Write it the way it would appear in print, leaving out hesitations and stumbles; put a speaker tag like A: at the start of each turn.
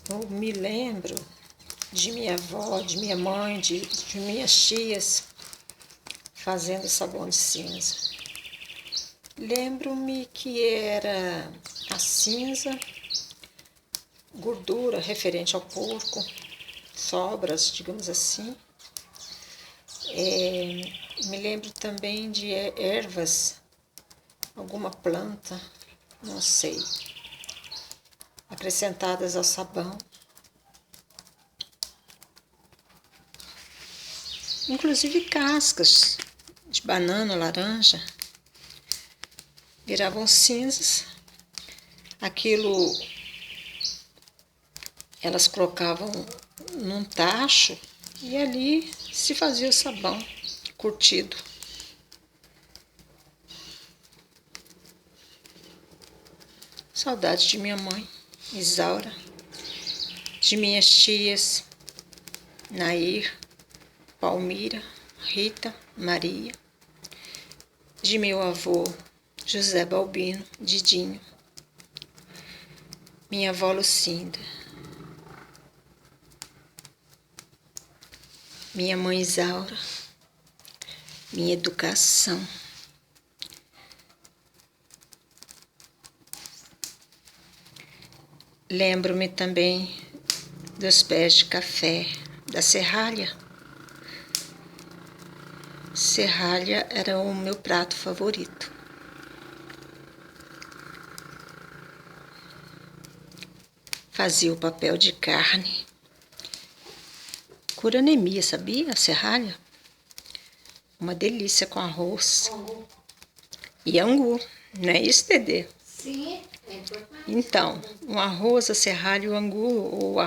A: Eu me lembro de minha avó, de minha mãe, de minhas tias fazendo sabão de cinza. Lembro-me que era a cinza, gordura referente ao porco, sobras, digamos assim. Me lembro também de ervas, alguma planta, não sei, acrescentadas ao sabão. Inclusive cascas de banana, laranja, viravam cinzas. Aquilo elas colocavam num tacho e ali se fazia o sabão curtido. Saudade de minha mãe, Isaura, de minhas tias, Nair, Palmira, Rita, Maria, de meu avô, José Balbino, Didinho, minha avó Lucinda, minha mãe Isaura, minha educação. Lembro-me também dos pés de café, da serralha. Serralha era o meu prato favorito. Fazia o papel de carne. Cura anemia, sabia? A serralha. Uma delícia com arroz. E angu, não é isso, Dedê?
B: Sim, é importante.
A: Então, um arroz, a serralha e o angu, ou